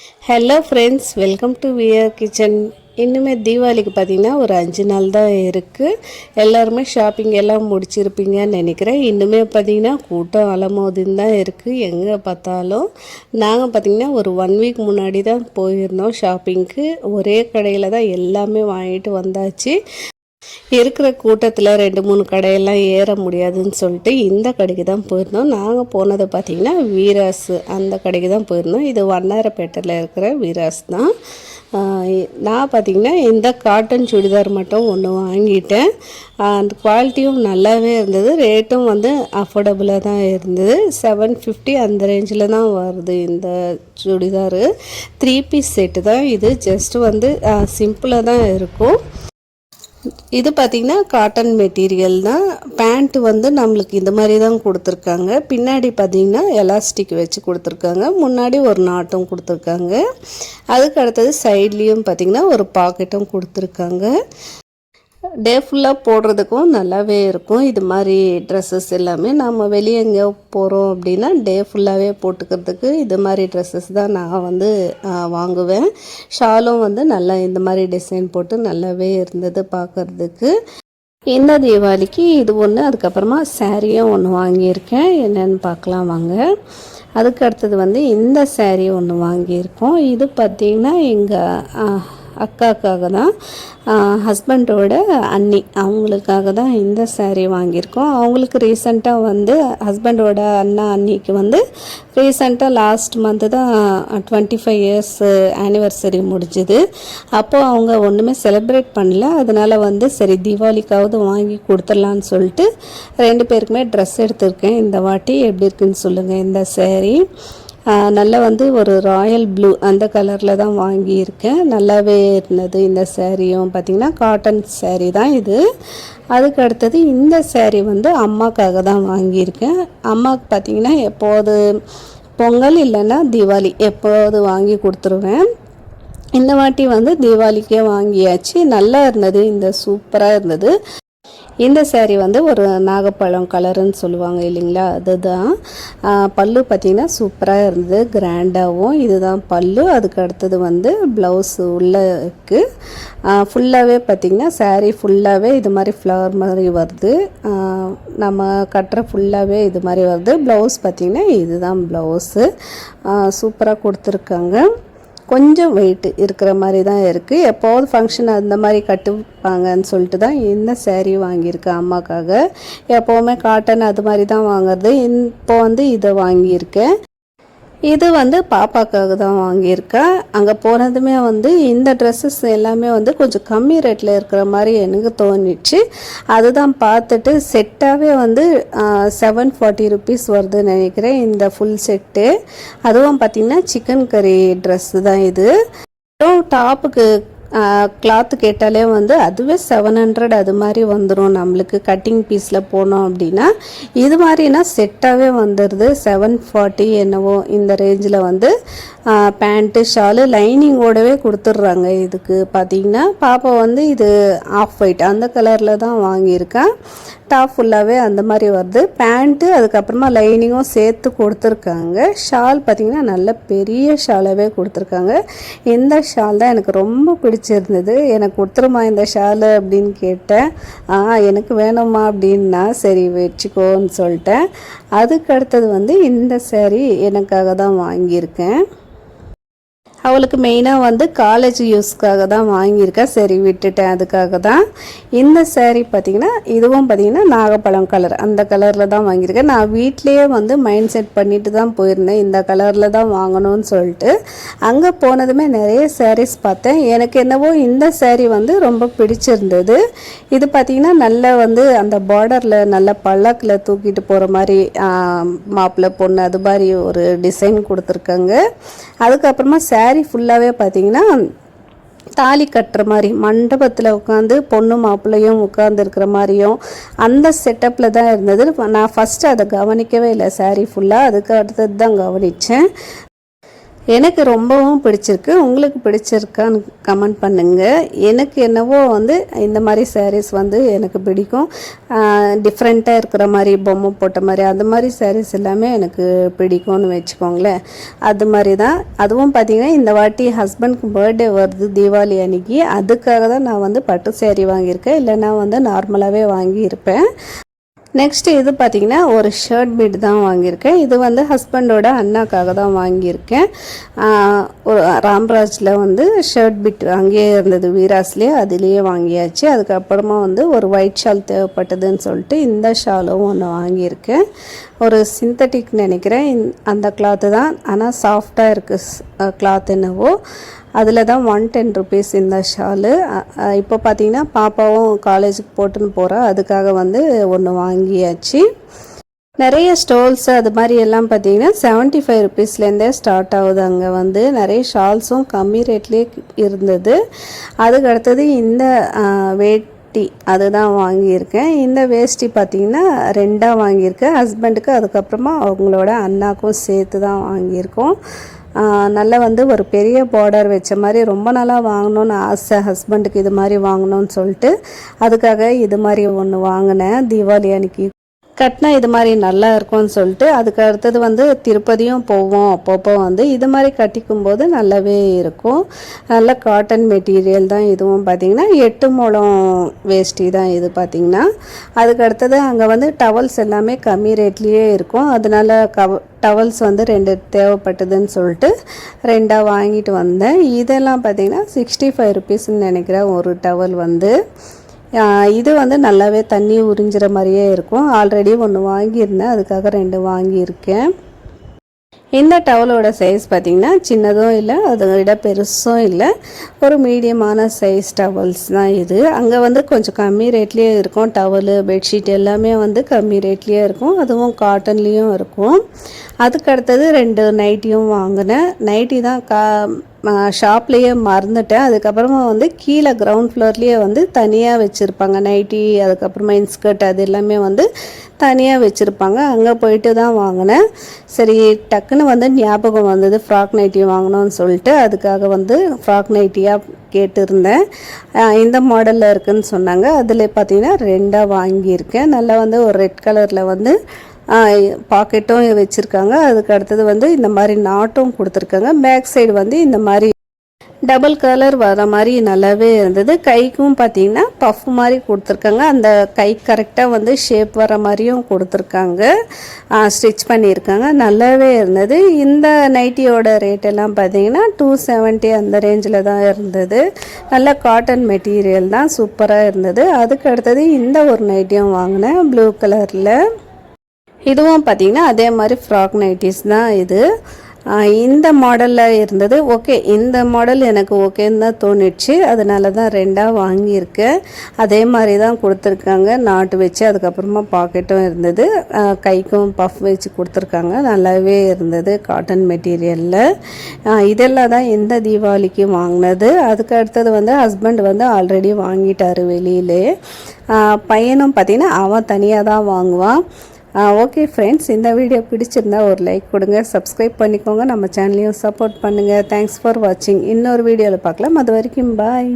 Hello friends, welcome to wear kitchen. இன்னுமே தீபாவளிக்கு பார்த்திங்கன்னா ஒரு 5 நாள் தான் இருக்குது. எல்லாருமே ஷாப்பிங் எல்லாம் முடிச்சிருப்பீங்கன்னு நினைக்கிறேன். இன்னுமே பார்த்திங்கன்னா கூட்டம் அலமோதுன்னு தான் இருக்குது எங்கே பார்த்தாலும். நாங்கள் பார்த்திங்கன்னா ஒரு 1 வீக் முன்னாடி தான் போயிருந்தோம் ஷாப்பிங்க்கு. ஒரே கடையில் தான் எல்லாமே வாங்கிட்டு வந்தாச்சு. இருக்கிற கூட்டத்தில் 2-3 கடையெல்லாம் ஏற முடியாதுன்னு சொல்லிட்டு இந்த கடைக்கு தான் போயிருந்தோம். நாங்கள் போனதை பார்த்திங்கன்னா வீராஸ் அந்த கடைக்கு தான் போயிருந்தோம். இது வண்ணாரப்பேட்டையில் இருக்கிற வீராஸ் தான். நான் பார்த்திங்கன்னா இந்த காட்டன் சுடிதார் மட்டும் ஒன்று வாங்கிட்டேன். அந்த குவாலிட்டியும் நல்லாவே இருந்தது, ரேட்டும் வந்து அஃபோர்டபுளாக தான் இருந்தது. 750 அந்த ரேஞ்சில் தான் வருது இந்த சுடிதார். 3 பீஸ் செட்டு தான் இது. ஜஸ்ட் வந்து சிம்பிளாக தான் இருக்கும். இது பார்த்திங்கன்னா காட்டன் மெட்டீரியல் தான். பேண்ட்டு வந்து நம்மளுக்கு இந்த மாதிரி தான் கொடுத்துருக்காங்க. பின்னாடி பார்த்திங்கன்னா எலாஸ்டிக் வச்சு கொடுத்துருக்காங்க. முன்னாடி ஒரு நாட்டும் கொடுத்துருக்காங்க. அதுக்கு அடுத்தது சைட்லேயும் பார்த்திங்கன்னா ஒரு பாக்கெட்டும் கொடுத்துருக்காங்க. டே ஃபுல்லாக போடுறதுக்கும் நல்லாவே இருக்கும். இது மாதிரி ட்ரெஸ்ஸஸ் எல்லாமே நம்ம வெளியே எங்கேயோ போகிறோம் அப்படின்னா டே ஃபுல்லாகவே போட்டுக்கிறதுக்கு இது மாதிரி ட்ரெஸ்ஸஸ் தான் நான் வந்து வாங்குவேன். ஷாலும் வந்து நல்லா இந்த மாதிரி டிசைன் போட்டு நல்லாவே இருந்தது பார்க்குறதுக்கு. இந்த தீபாவளிக்கு இது ஒன்று, அதுக்கப்புறமா சாரியும் ஒன்று வாங்கியிருக்கேன். என்னென்னு பார்க்கலாம் வாங்க. அதுக்கு அடுத்தது வந்து இந்த சாரீ ஒன்று வாங்கியிருக்கோம். இது பார்த்திங்கன்னா எங்கள் அக்காக்காக தான், ஹஸ்பண்டோட அண்ணி அவங்களுக்காக தான் இந்த சாரீ வாங்கியிருக்கோம். அவங்களுக்கு ரீசெண்டாக வந்து ஹஸ்பண்டோட அண்ணிக்கு வந்து ரீசெண்டாக லாஸ்ட் மந்த்து தான் 25 இயர்ஸ் ஆனிவர்சரி முடிஞ்சுது. அப்போது அவங்க ஒன்றுமே செலிப்ரேட் பண்ணல. அதனால் வந்து சரி தீபாவளிக்காவது வாங்கி கொடுத்துடலான்னு சொல்லிட்டு 2 பேருக்குமே ட்ரெஸ் எடுத்திருக்கேன். இந்த வாட்டி எப்படி இருக்குன்னு சொல்லுங்கள். இந்த சாரீ நல்லா வந்து ஒரு ராயல் ப்ளூ அந்த கலரில் தான் வாங்கியிருக்கேன். நல்லாவே இருந்தது. இந்த சாரியும் பார்த்திங்கன்னா காட்டன் சாரீ தான் இது. அதுக்கு அடுத்தது இந்த சாரீ வந்து அம்மாக்காக தான் வாங்கியிருக்கேன். அம்மாவுக்கு பார்த்திங்கன்னா எப்போது பொங்கல் இல்லைன்னா தீபாவளி எப்போது வாங்கி கொடுத்துருவேன். இந்த வாட்டி வந்து தீபாவளிக்கே வாங்கியாச்சு. நல்லா இருந்தது. இந்த சூப்பராக இருந்தது. இந்த சாரீ வந்து ஒரு நாகப்பழம் கலருன்னு சொல்லுவாங்க இல்லைங்களா, அதுதான். பல்லு பார்த்திங்கன்னா சூப்பராக இருந்தது, கிராண்டாகவும். இதுதான் பல்லு. அதுக்கு அடுத்தது வந்து ப்ளவுஸ் உள்ளே இருக்குது. ஃபுல்லாகவே பார்த்திங்கன்னா சாரீ ஃபுல்லாகவே இது மாதிரி ஃப்ளவர் மாதிரி வருது. நம்ம கட்டுற ஃபுல்லாகவே இது மாதிரி வருது. ப்ளவுஸ் பார்த்திங்கன்னா இதுதான் ப்ளவுஸு. சூப்பராக கொடுத்துருக்காங்க. கொஞ்சம் வெயிட் இருக்கிற மாதிரி தான் இருக்குது. எப்போது ஃபங்க்ஷன் அந்த மாதிரி கட்டுப்பாங்கன்னு சொல்லிட்டு தான் இந்த சாரீ வாங்கியிருக்கேன் அம்மாக்காக. எப்போவுமே காட்டன் அது மாதிரி தான் வாங்குறது. இப்போ வந்து இதை வாங்கியிருக்கேன். இது வந்து பாப்பாக்காக தான் வாங்கியிருக்கேன். அங்கே போனதுமே வந்து இந்த ட்ரெஸ்ஸஸ் எல்லாமே வந்து கொஞ்சம் கம்மி ரேட்டில் இருக்கிற மாதிரி எனக்கு தோணிச்சு. அதுதான் பார்த்துட்டு செட்டாகவே வந்து 740 ருபீஸ் வருதுன்னு நினைக்கிறேன் இந்த ஃபுல் செட்டு. அதுவும் பார்த்திங்கன்னா சிக்கன் கறி ட்ரெஸ்ஸு தான் இது. டாப்புக்கு கிளாத்து கேட்டாலே வந்து அதுவே 700 அது மாதிரி வந்துடும். நம்மளுக்கு கட்டிங் பீஸில் போனோம் அப்படின்னா இது மாதிரினா செட்டாகவே வந்துடுது. 740 என்னவோ இந்த ரேஞ்சில் வந்து பேண்ட்டு ஷாலு லைனிங்கோடவே கொடுத்துட்றாங்க. இதுக்கு பார்த்திங்கன்னா பாப்பா வந்து இது ஆஃப் ஒயிட் அந்த கலரில் தான் வாங்கியிருக்கேன். டாப் ஃபுல்லாகவே அந்த மாதிரி வருது. பேண்ட்டு அதுக்கப்புறமா லைனிங்கும் சேர்த்து கொடுத்துருக்காங்க. ஷால் பார்த்திங்கன்னா நல்ல பெரிய ஷாலாகவே கொடுத்துருக்காங்க. இந்த ஷால் தான் எனக்கு ரொம்ப பிடிச்சிருந்தது. எனக்கு கொடுத்துருமா இந்த ஷாலு அப்படின்னு கேட்டேன். எனக்கு வேணுமா அப்படின்னா சரி வச்சுக்கோன்னு சொல்லிட்டேன். அதுக்கு அடுத்தது வந்து இந்த சாரீ எனக்காக தான் வாங்கியிருக்கேன். அவளுக்கு மெயினாக வந்து காலேஜ் யூஸ்க்காக தான் வாங்கியிருக்கேன். சரி விட்டுட்டேன். அதுக்காக தான் இந்த சாரீ பார்த்திங்கன்னா இதுவும் பார்த்திங்கன்னா நாகப்பழம் கலர் அந்த கலரில் தான் வாங்கியிருக்கேன். நான் வீட்லேயே வந்து மைண்ட் செட் பண்ணிட்டு தான் போயிருந்தேன் இந்த கலரில் தான் வாங்கணும்னு சொல்லிட்டு. அங்கே போனதுமே நிறைய சாரீஸ் பார்த்தேன். எனக்கு என்னவோ இந்த சாரீ வந்து ரொம்ப பிடிச்சிருந்தது. இது பார்த்திங்கன்னா நல்ல வந்து அந்த பார்டரில் நல்ல பல்லாக்கில் தூக்கிட்டு போகிற மாதிரி மாப்பிள்ளை பொண்ணு அது மாதிரி ஒரு டிசைன் கொடுத்துருக்காங்க. அதுக்கப்புறமா சாரீ ஃபுல்லாகவே பார்த்திங்கன்னா தாலி கட்டுற மாதிரி மண்டபத்தில் உட்காந்து பொண்ணு மாப்பிள்ளையும் உட்காந்துருக்கிற மாதிரியும் அந்த செட்டப்பில் தான் இருந்தது. நான் ஃபஸ்ட்டு அதை கவனிக்கவே இல்லை சாரீ ஃபுல்லாக. அதுக்கு அடுத்தது தான் கவனித்தேன். எனக்கு ரொம்பவும் பிடிச்சிருக்கு. உங்களுக்கு பிடிச்சிருக்கான்னு கமெண்ட் பண்ணுங்கள். எனக்கு என்னவோ வந்து இந்த மாதிரி சாரீஸ் வந்து எனக்கு பிடிக்கும். டிஃப்ரெண்ட்டாக இருக்கிற மாதிரி, பொம்மை போட்ட மாதிரி அந்த மாதிரி சாரீஸ் எல்லாமே எனக்கு பிடிக்கும்னு வச்சுக்கோங்களேன். அது மாதிரி தான். அதுவும் பார்த்திங்கன்னா இந்த வாட்டி ஹஸ்பண்ட்க்கு பர்த்டே வருது தீபாவளி அன்றைக்கி. அதுக்காக தான் நான் வந்து பட்டு சேரீ வாங்கியிருக்கேன். இல்லைனா வந்து நார்மலாகவே வாங்கியிருப்பேன். நெக்ஸ்ட்டு இது பார்த்திங்கன்னா ஒரு ஷர்ட் பீட் தான் வாங்கியிருக்கேன். இது வந்து ஹஸ்பண்டோட அண்ணாக்காக தான் வாங்கியிருக்கேன். ஒரு ராம்ராஜில் வந்து ஷர்ட் பீட் அங்கேயே இருந்தது, வீராஸ்லேயே, அதுலேயே வாங்கியாச்சு. அதுக்கப்புறமா வந்து ஒரு ஒயிட் ஷால் தேவைப்பட்டதுன்னு சொல்லிட்டு இந்த ஷாலும் ஒன்று வாங்கியிருக்கேன். ஒரு சிந்தட்டிக் நினைக்கிறேன், அந்த கிளாத்து தான். ஆனால் சாஃப்டாக இருக்குது கிளாத் என்னவோ. அதில் தான் 110 ருபீஸ் இந்த ஷாலு. இப்போ பார்த்திங்கன்னா பாப்பாவும் காலேஜுக்கு போட்டுன்னு போகிறா, அதுக்காக வந்து ஒன்று வாங்கியாச்சு. நிறைய ஸ்டோல்ஸ் அது மாதிரி எல்லாம் பார்த்திங்கன்னா 75 ருபீஸ்லேருந்தே ஸ்டார்ட் ஆகுது. அங்கே வந்து நிறைய ஷால்ஸும் கம்மி ரேட்லேயே இருந்தது. அதுக்கு அடுத்தது இந்த வேட்டி அதுதான் வாங்கியிருக்கேன். இந்த வேஷ்டி பார்த்திங்கன்னா 2ஆக வாங்கியிருக்கேன். ஹஸ்பண்டுக்கு அதுக்கப்புறமா அவங்களோட அண்ணாக்கும் சேர்த்து தான் வாங்கியிருக்கோம். நல்லா வந்து ஒரு பெரிய பார்டர் வச்ச மாதிரி ரொம்ப நாளாக வாங்கணுன்னு ஆசை ஹஸ்பண்டுக்கு, இது மாதிரி வாங்கணும்னு சொல்லிட்டு. அதுக்காக இது மாதிரி ஒன்று வாங்கினேன். தீபாவளி அன்னைக்கு கட்டினா இது மாதிரி நல்லா இருக்கும்னு சொல்லிட்டு. அதுக்கு அடுத்தது வந்து திருப்பதியும் போவோம், அப்பப்போ வந்து இது மாதிரி கட்டிக்கும்போது நல்லாவே இருக்கும். நல்ல காட்டன் மெட்டீரியல் தான். இதுவும் பார்த்திங்கன்னா 8 முழம் வேஷ்டி தான் இது பார்த்திங்கன்னா. அதுக்கு அடுத்தது அங்கே வந்து டவல்ஸ் எல்லாமே கம்மி ரேட்லேயே இருக்கும். அதனால டவல்ஸ் வந்து 2 தேவைப்பட்டதுன்னு சொல்லிட்டு 2ஆக வாங்கிட்டு வந்தேன். இதெல்லாம் பார்த்திங்கன்னா 65 ருபீஸ்ன்னு நினைக்கிறேன் ஒரு டவல் வந்து. இது வந்து நல்லாவே தண்ணி உறிஞ்சிற மாதிரியே இருக்கும். ஆல்ரெடி ஒன்று வாங்கியிருந்தேன், அதுக்காக 2 வாங்கியிருக்கேன். இந்த டவலோட சைஸ் பார்த்திங்கன்னா சின்னதும் இல்லை, அதை விட பெருசும் இல்லை, ஒரு மீடியமான சைஸ் டவல்ஸ் தான் இது. அங்கே வந்து கொஞ்சம் கம்மி ரேட்லேயே இருக்கும். டவலு, பெட்ஷீட் எல்லாமே வந்து கம்மி ரேட்லேயே இருக்கும். அதுவும் காட்டன்லேயும் இருக்கும். அதுக்கு அடுத்தது 2 நைட்டியும் வாங்கினேன். நைட்டி தான் ஷாப்லேயே மறந்துட்டேன். அதுக்கப்புறமா வந்து கீழே கிரவுண்ட் ஃப்ளோர்லேயே வந்து தனியாக வச்சுருப்பாங்க நைட்டி, அதுக்கப்புறமா இன்ஸ்கர்ட் அது எல்லாமே வந்து தனியாக வச்சுருப்பாங்க. அங்கே போயிட்டு தான் வாங்கினேன். சரி டக்குன்னு வந்து ஞாபகம் வந்தது ஃப்ராக் நைட்டி வாங்கணும்னு சொல்லிட்டு. அதுக்காக வந்து ஃப்ராக் நைட்டியாக கேட்டிருந்தேன். இந்த மாடலில் இருக்குதுன்னு சொன்னாங்க. அதில் பார்த்திங்கன்னா 2ஆக வாங்கியிருக்கேன். நல்லா வந்து ஒரு ரெட் கலரில் வந்து பாக்கெட்டும் வச்சுருக்காங்க. அதுக்கு அடுத்தது வந்து இந்த மாதிரி நாட்டும் கொடுத்துருக்காங்க. பேக் சைடு வந்து இந்த மாதிரி டபுள் கலர் வர மாதிரி நல்லாவே இருந்தது. கைக்கும் பார்த்திங்கன்னா பஃப் மாதிரி கொடுத்துருக்காங்க. அந்த கை கரெக்டாக வந்து ஷேப் வர மாதிரியும் கொடுத்துருக்காங்க, ஸ்டிச் பண்ணியிருக்காங்க. நல்லாவே இருந்தது. இந்த நைட்டியோட ரேட்டெல்லாம் பார்த்திங்கன்னா 270 அந்த ரேஞ்சில் தான் இருந்தது. நல்ல காட்டன் மெட்டீரியல் தான், சூப்பராக இருந்தது. அதுக்கு அடுத்தது இந்த ஒரு நைட்டியும் வாங்கினேன் ப்ளூ கலரில். இதுவும் பார்த்திங்கன்னா அதே மாதிரி ஃப்ராக் நைட்டிஸ் தான் இது. இந்த மாடலில் இருந்தது. ஓகே, இந்த மாடல் எனக்கு ஓகேன்னு தான் தோணிடுச்சு. அதனால தான் 2ஆக வாங்கியிருக்கேன். அதே மாதிரி தான் கொடுத்துருக்காங்க, நாட்டு வச்சு. அதுக்கப்புறமா பாக்கெட்டும் இருந்தது, கைக்கும் பஃப் வச்சு கொடுத்துருக்காங்க. நல்லாவே இருந்தது காட்டன் மெட்டீரியலில். இதெல்லாம் தான் இந்த தீபாவளிக்கு வாங்கினது. அதுக்கு அடுத்தது வந்து ஹஸ்பண்ட் வந்து ஆல்ரெடி வாங்கிட்டார் வெளியிலே. பையனும் பார்த்திங்கன்னா அவன் தனியாக தான் வாங்குவான். ஓகே ஃப்ரெண்ட்ஸ், இந்த வீடியோ பிடிச்சிருந்தா ஒரு லைக் கொடுங்க, சப்ஸ்கிரைப் பண்ணிக்கோங்க, நம்ம சேனலையும் சப்போர்ட் பண்ணுங்கள். தேங்க்ஸ் ஃபார் வாட்சிங். இன்னொரு வீடியோவில் பார்க்கலாம். அது வரைக்கும் பாய்.